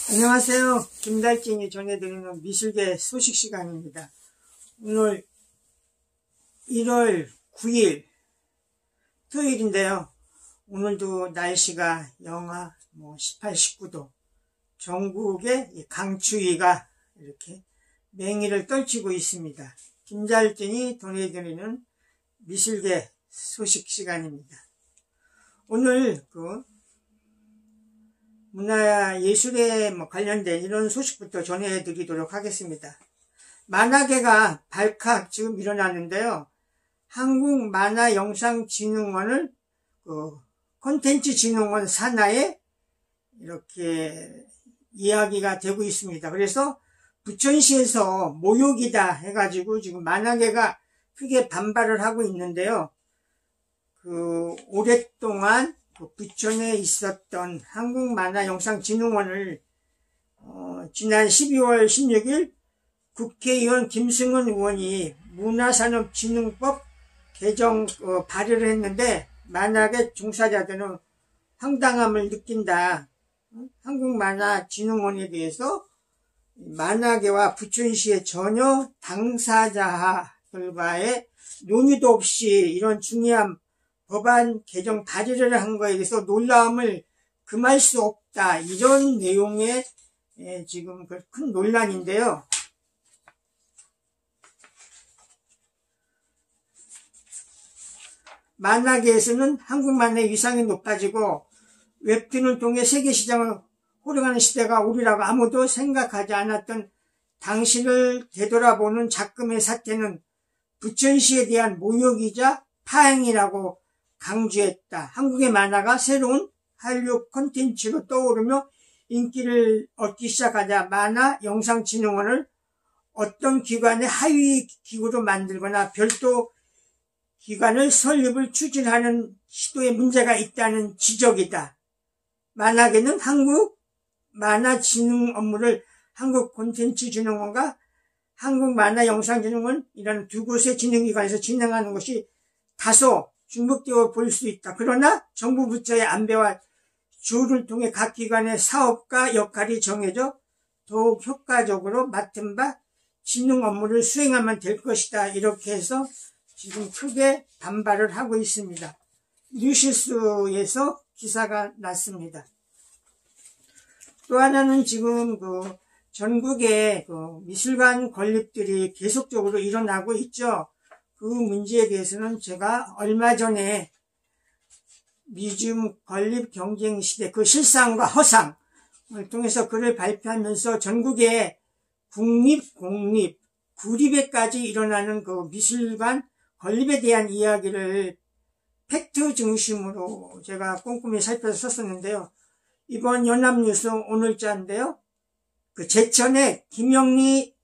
안녕하세요. 김달진이 전해드리는 미술계 소식 시간입니다. 오늘 1월 9일 토요일인데요. 오늘도 날씨가 영하 18, 19도, 전국에 강추위가 이렇게 맹위를 떨치고 있습니다. 김달진이 전해드리는 미술계 소식 시간입니다. 오늘 문화예술에 관련된 이런 소식부터 전해드리도록 하겠습니다. 만화계가 발칵 지금 일어나는데요. 한국만화영상진흥원을 콘텐츠진흥원 산하에 이렇게 이야기가 되고 있습니다. 그래서 부천시에서 모욕이다 해가지고 지금 만화계가 크게 반발을 하고 있는데요. 오랫동안 부천에 있었던 한국만화영상진흥원을 지난 12월 16일 국회의원 김승은 의원이 문화산업진흥법 개정 발의를 했는데 만화계 종사자들은 황당함을 느낀다. 한국만화진흥원에 대해서 만화계와 부천시의 전혀 당사자들과의 논의도 없이 이런 중요한 법안 개정 발의를 한 거에 대해서 놀라움을 금할 수 없다. 이런 내용의 지금 큰 논란인데요. 만화계에서는 한국 만화의 위상이 높아지고 웹툰을 통해 세계시장을 호령하는 시대가 오리라고 아무도 생각하지 않았던 당신을 되돌아보는 작금의 사태는 부천시에 대한 모욕이자 파행이라고 강조했다. 한국의 만화가 새로운 한류 콘텐츠로 떠오르며 인기를 얻기 시작하자 만화영상진흥원을 어떤 기관의 하위 기구로 만들거나 별도 기관을 설립을 추진하는 시도에 문제가 있다는 지적이다. 만화계는 한국 만화진흥 업무를 한국콘텐츠진흥원과 한국만화영상진흥원이라는 두 곳의 진흥기관에서 진행하는 것이 다소 중복되어 볼 수 있다. 그러나 정부 부처의 안배와 조율을 통해 각 기관의 사업과 역할이 정해져 더욱 효과적으로 맡은 바 진흥 업무를 수행하면 될 것이다. 이렇게 해서 지금 크게 반발을 하고 있습니다. 뉴시스에서 기사가 났습니다. 또 하나는 지금 전국에 미술관 건립들이 계속적으로 일어나고 있죠. 그 문제에 대해서는 제가 얼마 전에 뮤지엄 건립 경쟁 시대 그 실상과 허상을 통해서 글을 발표하면서 전국에 국립, 공립, 구립에까지 일어나는 미술관 건립에 대한 이야기를 팩트 중심으로 제가 꼼꼼히 살펴서 썼었는데요. 이번 연합뉴스 오늘자인데요. 제천에 김영희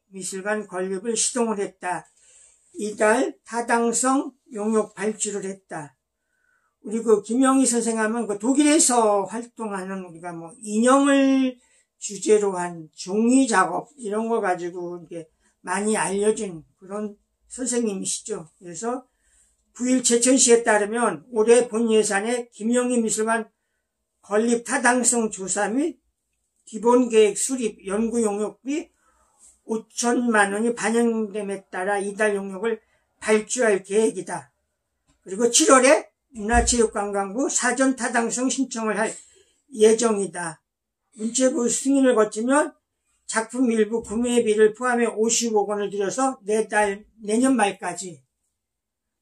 미술관 건립을 시동을 했다. 이달 타당성 용역 발주를 했다. 우리 김영희 선생 하면 독일에서 활동하는 우리가 인형을 주제로 한 종이 작업 이런 거 가지고 이렇게 많이 알려진 그런 선생님이시죠. 그래서 9일 제천시에 따르면 올해 본 예산에 김영희 미술관 건립 타당성 조사 및 기본계획 수립 연구 용역비 5천만 원이 반영됨에 따라 이달 용역을 발주할 계획이다. 그리고 7월에 문화체육관광부 사전 타당성 신청을 할 예정이다. 문체부 승인을 거치면 작품 일부 구매비를 포함해 50억 원을 들여서 내년 말까지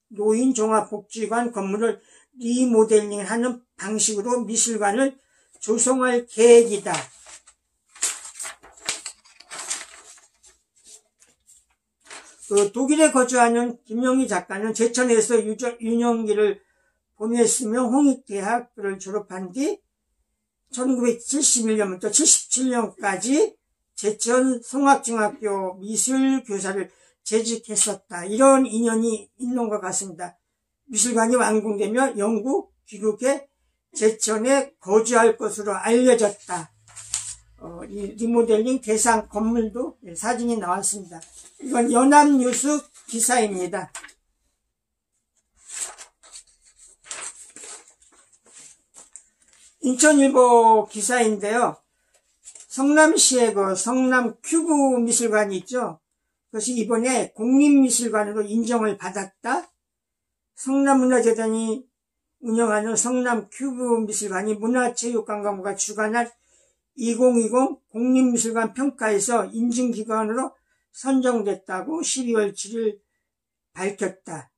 노인종합복지관 건물을 리모델링하는 방식으로 미술관을 조성할 계획이다. 독일에 거주하는 김영희 작가는 제천에서 유년기를 보냈으며 홍익대학을 졸업한 뒤 1971년부터 77년까지 제천 성악중학교 미술교사를 재직했었다. 이런 인연이 있는 것 같습니다. 미술관이 완공되며 영국 귀국해 제천에 거주할 것으로 알려졌다. 이 리모델링 대상 건물도 사진이 나왔습니다. 이건 연합뉴스 기사입니다. 인천일보 기사인데요. 성남시에 그 성남 큐브 미술관이 있죠. 그것이 이번에 국립미술관으로 인정을 받았다. 성남문화재단이 운영하는 성남 큐브 미술관이 문화체육관광부가 주관할 2020 국립미술관 평가에서 인증기관으로 선정됐다고 12월 7일 밝혔다.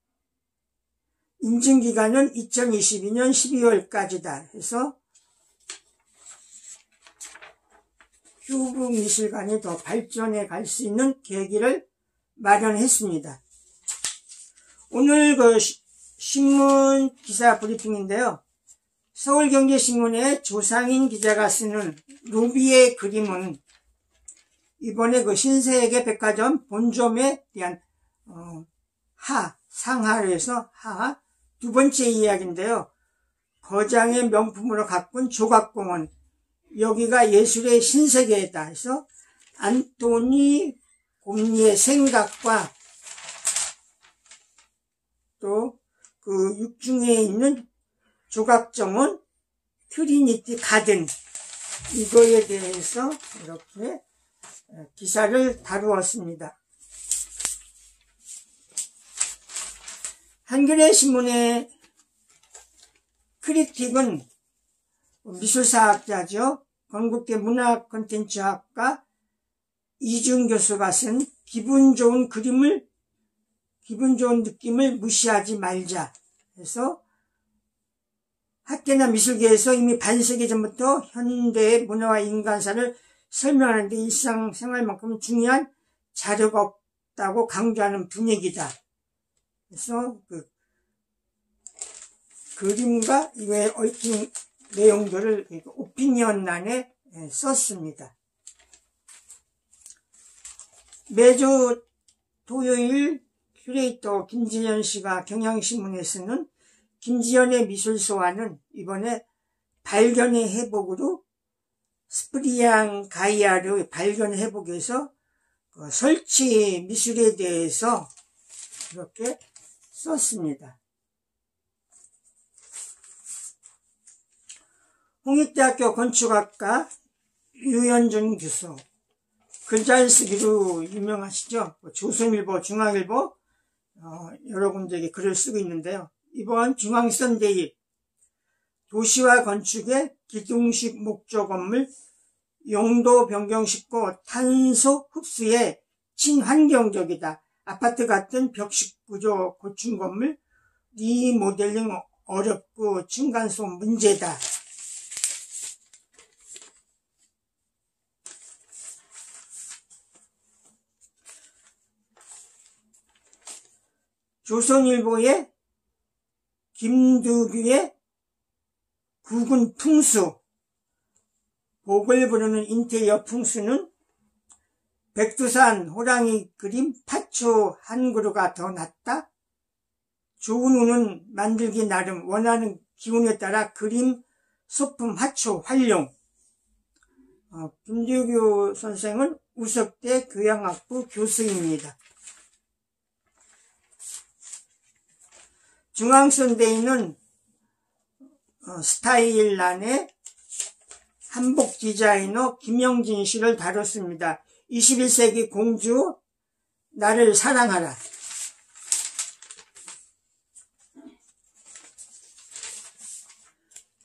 인증기간은 2022년 12월까지다 해서 큐브 미술관이 더 발전해 갈 수 있는 계기를 마련했습니다. 오늘 그 신문 기사 브리핑인데요. 서울경제신문의 조상인 기자가 쓰는 루비의 그림은 이번에 그 신세계 백화점 본점에 대한 상하로 해서 두 번째 이야기인데요. 거장의 명품으로 가꾼 조각공원, 여기가 예술의 신세계다 해서 안토니 곰니의 생각과 또 그 육중에 있는 조각정원 트리니티 가든, 이거에 대해서 이렇게 기사를 다루었습니다. 한겨레 신문의 크리틱은 미술사학자죠. 건국대 문화콘텐츠학과 이준 교수가 쓴 기분 좋은 느낌을 무시하지 말자 해서 학계나 미술계에서 이미 반세기 전부터 현대의 문화와 인간사를 설명하는 데 일상생활만큼 중요한 자료가 없다고 강조하는 분위기다. 그래서 그 그림과 이외에 얽힌 내용들을 오피니언란에 썼습니다. 매주 토요일 큐레이터 김지연 씨가 경향신문에 쓰는 김지연의 미술소화는 이번에 발견의 회복으로 스프리앙 가이아르의 발견의 회복에서 그 설치 미술에 대해서 이렇게 썼습니다. 홍익대학교 건축학과 유현준 교수, 글 잘 쓰기로 유명하시죠. 조선일보, 중앙일보 여러 군데에 글을 쓰고 있는데요. 이번 중앙선대위 도시와 건축의 기둥식 목조 건물 용도 변경식고 탄소 흡수에 친환경적이다. 아파트 같은 벽식 구조 고층 건물 리모델링 어렵고 층간소음 문제다. 조선일보의 김두규의 국은 풍수, 복을 부르는 인테리어 풍수는 백두산 호랑이 그림 파초 한 그루가 더 낫다. 좋은 운은 만들기 나름, 원하는 기운에 따라 그림, 소품, 화초, 활용. 김두규 선생은 우석대 교양학부 교수입니다. 중앙선대위는 스타일란의 한복 디자이너 김영진 씨를 다뤘습니다. 21세기 공주 나를 사랑하라.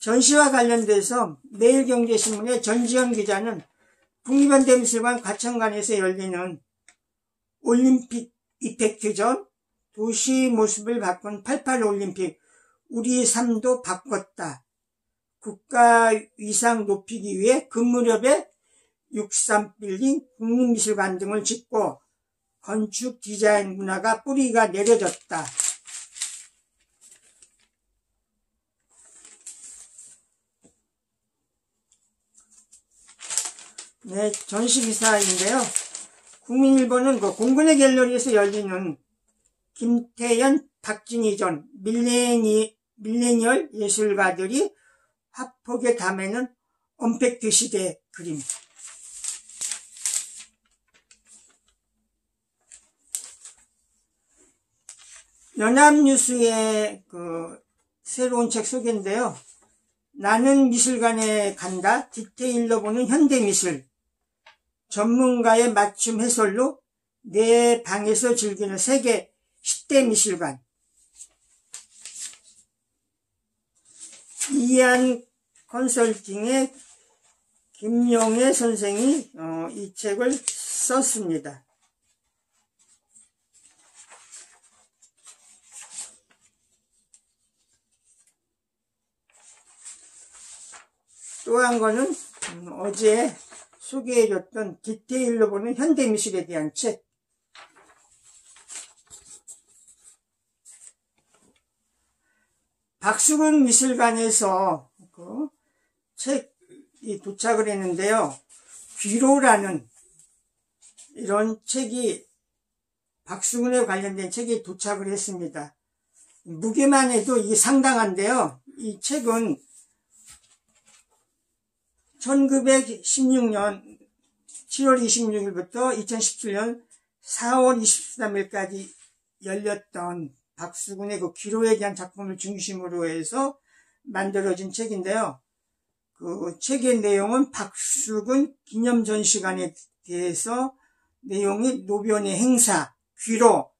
전시와 관련돼서 매일경제신문의 전지현 기자는 국립현대미술관 과천관에서 열리는 올림픽 이펙트 전 도시 모습을 바꾼 88 올림픽 우리 삶도 바꿨다. 국가 위상 높이기 위해 그 무렵에 63빌딩 국립미술관 등을 짓고 건축 디자인 문화가 뿌리가 내려졌다. 네, 전시기사인데요. 국민일보는 그 공군의 갤러리에서 열리는 김태연, 박진희 전 밀레니얼 예술가들이 화폭에 담에는 언팩트 시대 그림. 연합뉴스의 그 새로운 책 소개인데요. 나는 미술관에 간다. 디테일로 보는 현대미술. 전문가의 맞춤 해설로 내 방에서 즐기는 세계 10대 미술관. 이한 컨설팅의 김용애 선생이 이 책을 썼습니다. 또 한 거는 어제 소개해줬던 디테일로 보는 현대미술에 대한 책. 박수근 미술관에서 그 책이 도착을 했는데요. 귀로라는 이런 책이, 박수근에 관련된 책이 도착을 했습니다. 무게만 해도 이게 상당한데요. 이 책은 1916년 7월 26일부터 2017년 4월 23일까지 열렸던 박수근의 그 귀로에 대한 작품을 중심으로 해서 만들어진 책인데요. 그 책의 내용은 박수근 기념전시관에 대해서 내용이 노변의 행사, 귀로,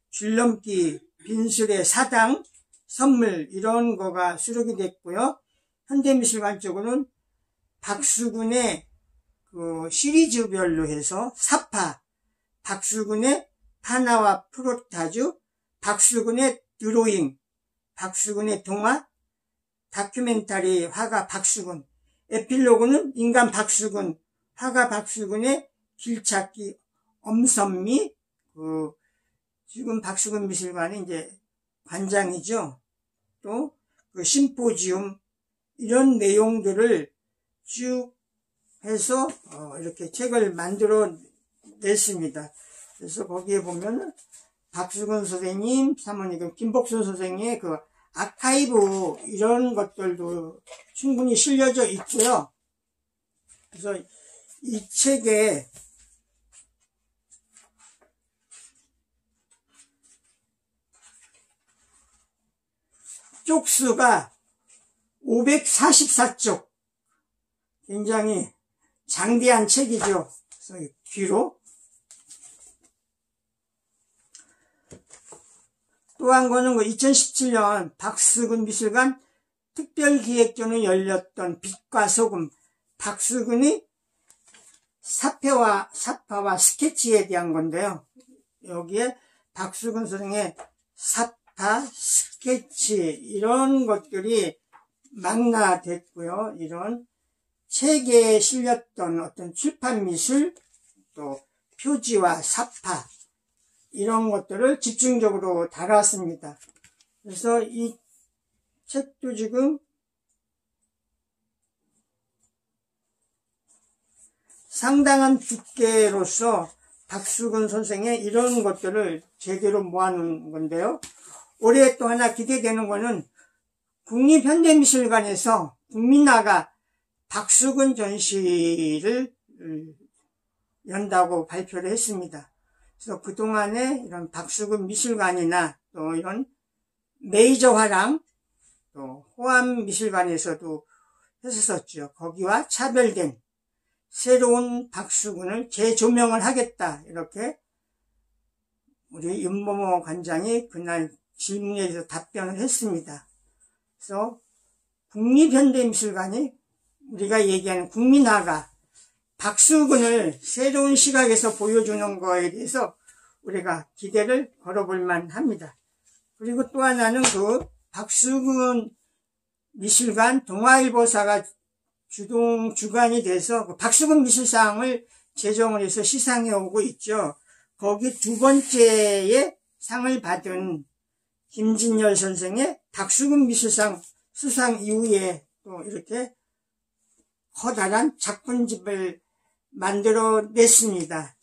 줄넘기, 빈술의 사당, 선물 이런 거가 수록이 됐고요. 현대미술관 쪽으로는 박수근의 그 시리즈별로 해서 사파, 박수근의 파나와 프로타주, 박수근의 드로잉, 박수근의 동화, 다큐멘터리 화가 박수근, 에필로그는 인간 박수근, 화가 박수근의 길찾기, 엄선미, 지금 박수근 미술관이 이제 관장이죠. 또 그 심포지움 이런 내용들을 쭉 해서 이렇게 책을 만들어 냈습니다. 그래서 거기에 보면 박수근 선생님, 사모님 김복순 선생님의 그 아카이브 이런 것들도 충분히 실려져 있고요. 그래서 이 책에 쪽수가 544쪽, 굉장히 장대한 책이죠. 그래서 귀로. 또 한 거는 2017년 박수근 미술관 특별기획전에 열렸던 빛과 소금, 박수근의 사파와 스케치에 대한 건데요. 여기에 박수근 선생의 사파, 스케치 이런 것들이 망라됐고요. 이런 책에 실렸던 어떤 출판미술, 또 표지와 사파 이런 것들을 집중적으로 다뤘습니다. 그래서 이 책도 지금 상당한 두께로서 박수근 선생의 이런 것들을 제대로 모아놓은 건데요. 올해 또 하나 기대되는 거는 국립현대미술관에서 국민화가 박수근 전시를 연다고 발표를 했습니다. 그래서 그동안에 이런 박수근 미술관이나 또 이런 메이저 화랑, 또 호암 미술관에서도 했었죠. 거기와 차별된 새로운 박수근을 재조명을 하겠다. 이렇게 우리 윤모모 관장이 그날 질문에 대해서 답변을 했습니다. 그래서 국립현대미술관이 우리가 얘기하는 국민화가 박수근을 새로운 시각에서 보여주는 거에 대해서 우리가 기대를 걸어볼 만합니다. 그리고 또 하나는 그 박수근 미술관 동아일보사가 주관이 돼서 그 박수근 미술상을 제정을 해서 시상해 오고 있죠. 거기 두 번째의 상을 받은 김진열 선생의 박수근 미술상 수상 이후에 또 이렇게 커다란 작품집을 만들어냈습니다.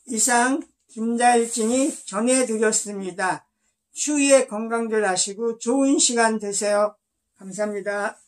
이상 김달진이 전해드렸습니다. 추위에 건강들 하시고 좋은 시간 되세요. 감사합니다.